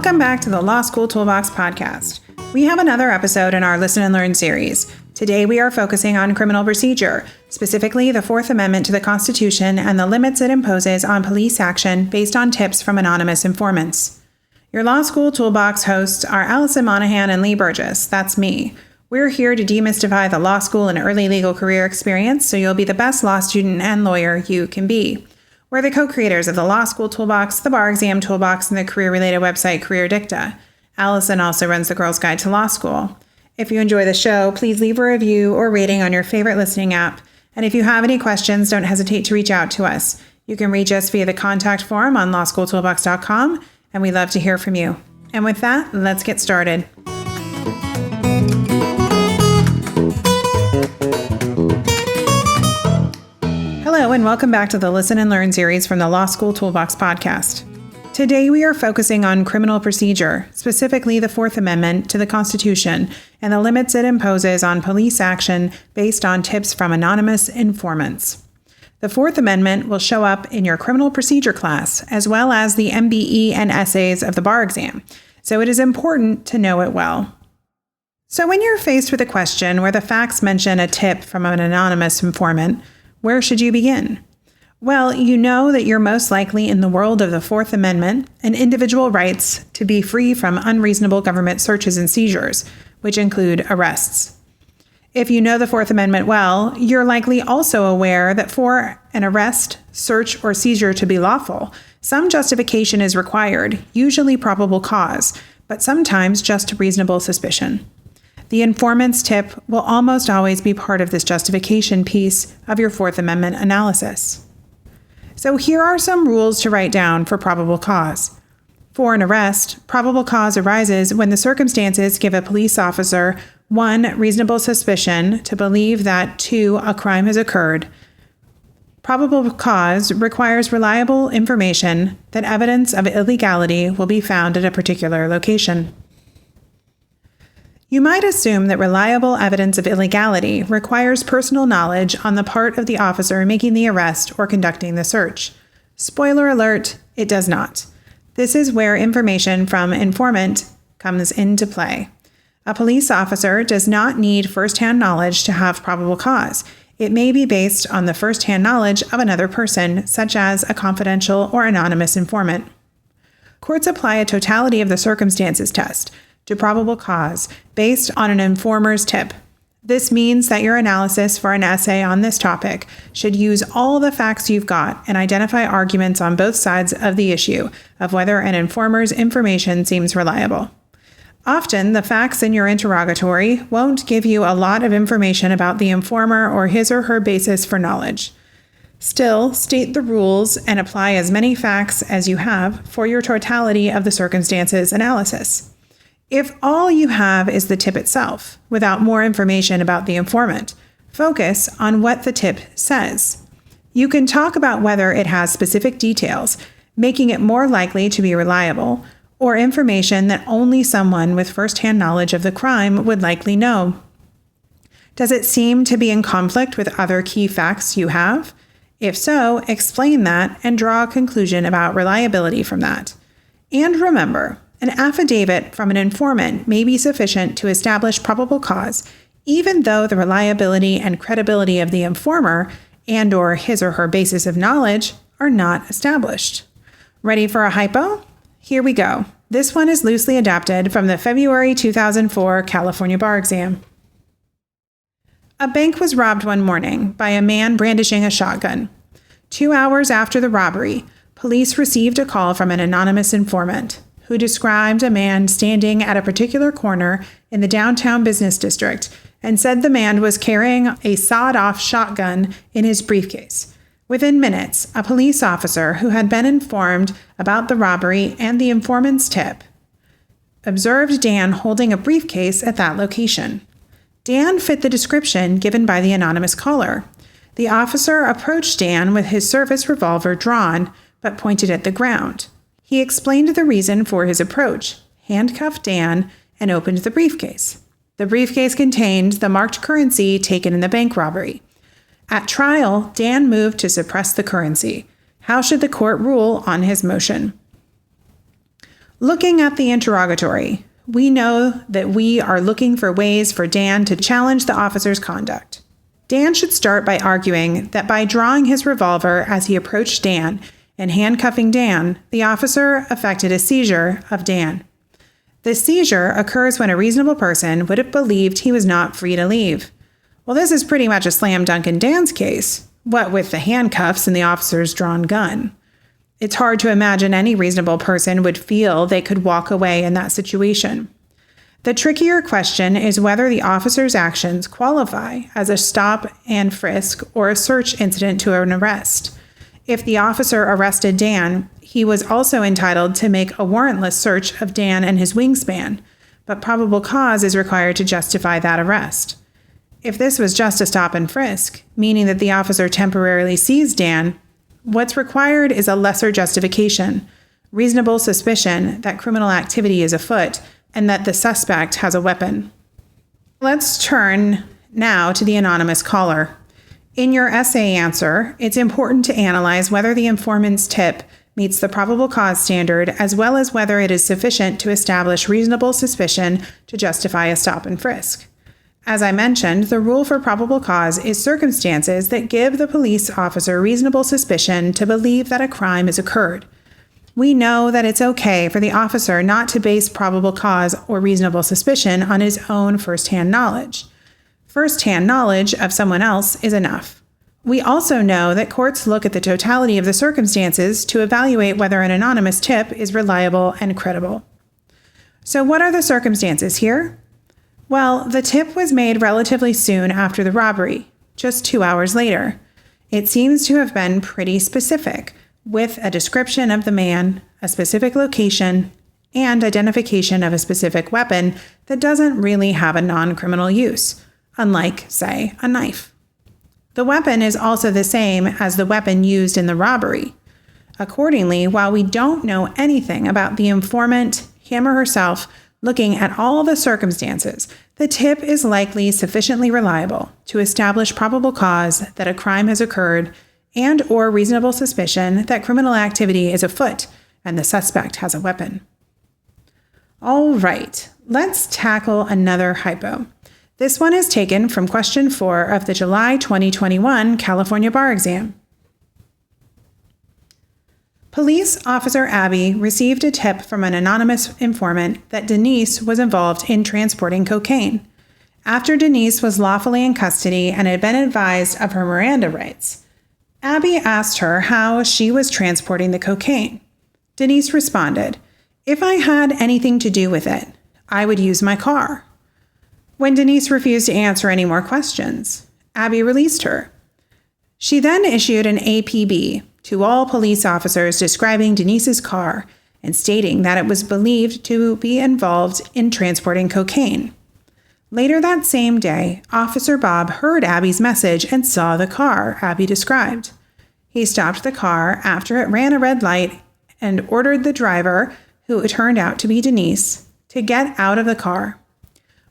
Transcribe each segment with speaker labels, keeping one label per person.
Speaker 1: Welcome back to the Law School Toolbox podcast. We have another episode in our Listen and Learn series. Today we are focusing on criminal procedure, specifically the Fourth Amendment to the Constitution and the limits it imposes on police action based on tips from anonymous informants. Your Law School Toolbox hosts are Alison Monahan and Lee Burgess. That's me. We're here to demystify the law school and early legal career experience so you'll be the best law student and lawyer you can be. We're the co-creators of the Law School Toolbox, the Bar Exam Toolbox, and the career-related website Career Dicta. Alison also runs the Girls Guide to Law School. If you enjoy the show, please leave a review or rating on your favorite listening app. And if you have any questions, don't hesitate to reach out to us. You can reach us via the contact form on lawschooltoolbox.com, and we love to hear from you. And with that, let's get started. Hello, and welcome back to the Listen and Learn series from the Law School Toolbox podcast. Today we are focusing on criminal procedure, specifically the Fourth Amendment to the Constitution and the limits it imposes on police action based on tips from anonymous informants. The Fourth Amendment will show up in your criminal procedure class, as well as the MBE and essays of the bar exam, so it is important to know it well. So when you're faced with a question where the facts mention a tip from an anonymous informant, where should you begin? Well, you know that you're most likely in the world of the Fourth Amendment and individual rights to be free from unreasonable government searches and seizures, which include arrests. If you know the Fourth Amendment well, you're likely also aware that for an arrest, search, or seizure to be lawful, some justification is required, usually probable cause, but sometimes just reasonable suspicion. The informant's tip will almost always be part of this justification piece of your Fourth Amendment analysis. So here are some rules to write down for probable cause. For an arrest, probable cause arises when the circumstances give a police officer 1. Reasonable suspicion to believe that 2. A crime has occurred. Probable cause requires reliable information that evidence of illegality will be found at a particular location. You might assume that reliable evidence of illegality requires personal knowledge on the part of the officer making the arrest or conducting the search. Spoiler alert, it does not. This is where information from informant comes into play. A police officer does not need first-hand knowledge to have probable cause. It may be based on the first-hand knowledge of another person, such as a confidential or anonymous informant. Courts apply a totality of the circumstances test to probable cause based on an informer's tip. This means that your analysis for an essay on this topic should use all the facts you've got and identify arguments on both sides of the issue of whether an informer's information seems reliable. Often, the facts in your interrogatory won't give you a lot of information about the informer or his or her basis for knowledge. Still, state the rules and apply as many facts as you have for your totality of the circumstances analysis. If all you have is the tip itself, without more information about the informant, focus on what the tip says. You can talk about whether it has specific details, making it more likely to be reliable, or information that only someone with first-hand knowledge of the crime would likely know. Does it seem to be in conflict with other key facts you have? If so, explain that and draw a conclusion about reliability from that. And remember, an affidavit from an informant may be sufficient to establish probable cause, even though the reliability and credibility of the informer and/or his or her basis of knowledge are not established. Ready for a hypo? Here we go. This one is loosely adapted from the February 2004 California bar exam. A bank was robbed one morning by a man brandishing a shotgun. 2 hours after the robbery, police received a call from an anonymous informant who described a man standing at a particular corner in the downtown business district and said the man was carrying a sawed-off shotgun in his briefcase. Within minutes, a police officer who had been informed about the robbery and the informant's tip observed Dan holding a briefcase at that location. Dan fit the description given by the anonymous caller. The officer approached Dan with his service revolver drawn, but pointed at the ground. He explained the reason for his approach, handcuffed Dan, and opened the briefcase. The briefcase contained the marked currency taken in the bank robbery. At trial, Dan moved to suppress the currency. How should the court rule on his motion? Looking at the interrogatory, we know that we are looking for ways for Dan to challenge the officer's conduct. Dan should start by arguing that by drawing his revolver as he approached Dan and handcuffing Dan, the officer effected a seizure of Dan. The seizure occurs when a reasonable person would have believed he was not free to leave. Well, this is pretty much a slam dunk in Dan's case, what with the handcuffs and the officer's drawn gun. It's hard to imagine any reasonable person would feel they could walk away in that situation. The trickier question is whether the officer's actions qualify as a stop and frisk or a search incident to an arrest. If the officer arrested Dan, he was also entitled to make a warrantless search of Dan and his wingspan, but probable cause is required to justify that arrest. If this was just a stop and frisk, meaning that the officer temporarily seized Dan, what's required is a lesser justification, reasonable suspicion that criminal activity is afoot and that the suspect has a weapon. Let's turn now to the anonymous caller. In your essay answer, it's important to analyze whether the informant's tip meets the probable cause standard as well as whether it is sufficient to establish reasonable suspicion to justify a stop and frisk. As I mentioned, the rule for probable cause is circumstances that give the police officer reasonable suspicion to believe that a crime has occurred. We know that it's okay for the officer not to base probable cause or reasonable suspicion on his own first-hand knowledge. First-hand knowledge of someone else is enough. We also know that courts look at the totality of the circumstances to evaluate whether an anonymous tip is reliable and credible. So what are the circumstances here? Well, the tip was made relatively soon after the robbery, just 2 hours later. It seems to have been pretty specific, with a description of the man, a specific location, and identification of a specific weapon that doesn't really have a non-criminal use, unlike, say, a knife. The weapon is also the same as the weapon used in the robbery. Accordingly, while we don't know anything about the informant, him or herself, looking at all the circumstances, the tip is likely sufficiently reliable to establish probable cause that a crime has occurred and or reasonable suspicion that criminal activity is afoot and the suspect has a weapon. All right, let's tackle another hypo. This one is taken from question 4 of the July 2021 California bar exam. Police officer Abby received a tip from an anonymous informant that Denise was involved in transporting cocaine. After Denise was lawfully in custody and had been advised of her Miranda rights, Abby asked her how she was transporting the cocaine. Denise responded, "If I had anything to do with it, I would use my car." When Denise refused to answer any more questions, Abby released her. She then issued an APB to all police officers describing Denise's car and stating that it was believed to be involved in transporting cocaine. Later that same day, Officer Bob heard Abby's message and saw the car Abby described. He stopped the car after it ran a red light and ordered the driver, who turned out to be Denise, to get out of the car.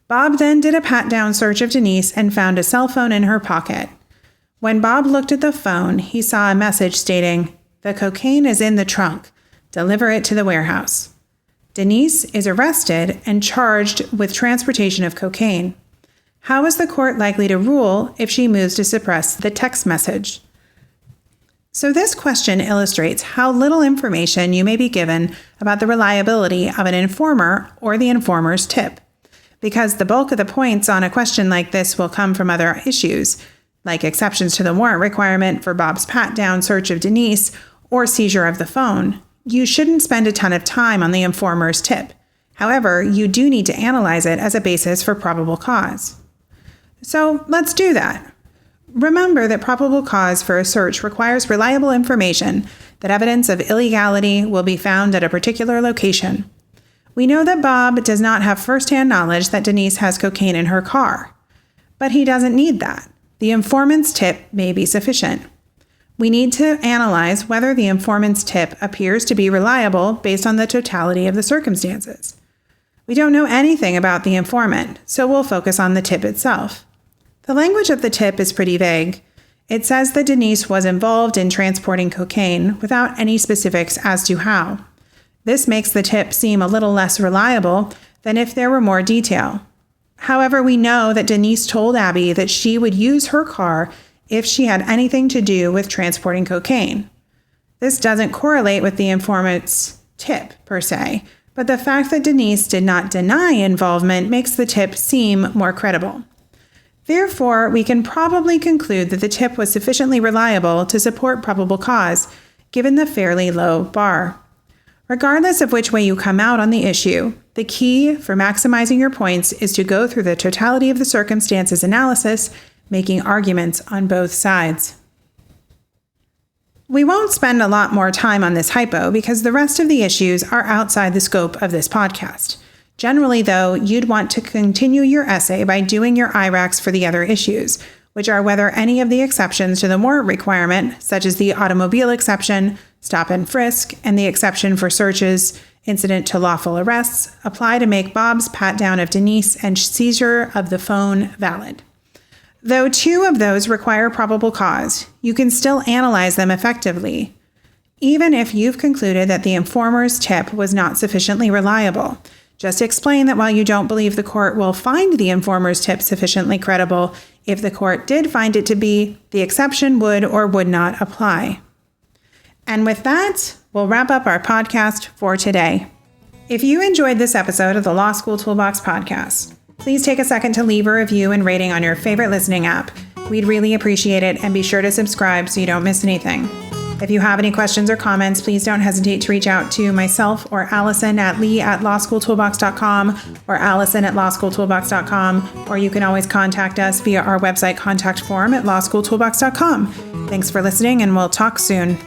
Speaker 1: Bob then did a pat-down search of Denise and found a cell phone in her pocket. When Bob looked at the phone, he saw a message stating, "The cocaine is in the trunk. Deliver it to the warehouse." Denise is arrested and charged with transportation of cocaine. How is the court likely to rule if she moves to suppress the text message? So this question illustrates how little information you may be given about the reliability of an informer or the informer's tip. Because the bulk of the points on a question like this will come from other issues, like exceptions to the warrant requirement for Bob's pat-down search of Denise or seizure of the phone, you shouldn't spend a ton of time on the informer's tip. However, you do need to analyze it as a basis for probable cause. So let's do that. Remember that probable cause for a search requires reliable information that evidence of illegality will be found at a particular location. We know that Bob does not have first-hand knowledge that Denise has cocaine in her car, but he doesn't need that. The informant's tip may be sufficient. We need to analyze whether the informant's tip appears to be reliable based on the totality of the circumstances. We don't know anything about the informant, so we'll focus on the tip itself. The language of the tip is pretty vague. It says that Denise was involved in transporting cocaine without any specifics as to how. This makes the tip seem a little less reliable than if there were more detail. However, we know that Denise told Abby that she would use her car if she had anything to do with transporting cocaine. This doesn't correlate with the informant's tip, per se, but the fact that Denise did not deny involvement makes the tip seem more credible. Therefore, we can probably conclude that the tip was sufficiently reliable to support probable cause, given the fairly low bar. Regardless of which way you come out on the issue, the key for maximizing your points is to go through the totality of the circumstances analysis, making arguments on both sides. We won't spend a lot more time on this hypo because the rest of the issues are outside the scope of this podcast. Generally, though, you'd want to continue your essay by doing your IRACs for the other issues, which are whether any of the exceptions to the warrant requirement, such as the automobile exception, stop and frisk, and the exception for searches incident to lawful arrests, apply to make Bob's pat-down of Denise and seizure of the phone valid. Though 2 of those require probable cause, you can still analyze them effectively, even if you've concluded that the informer's tip was not sufficiently reliable. Just explain that while you don't believe the court will find the informer's tip sufficiently credible, if the court did find it to be, the exception would or would not apply. And with that, we'll wrap up our podcast for today. If you enjoyed this episode of the Law School Toolbox podcast, please take a second to leave a review and rating on your favorite listening app. We'd really appreciate it, and be sure to subscribe so you don't miss anything. If you have any questions or comments, please don't hesitate to reach out to myself or Alison at lee@lawschooltoolbox.com or allison@lawschooltoolbox.com, or you can always contact us via our website contact form at lawschooltoolbox.com. Thanks for listening, and we'll talk soon.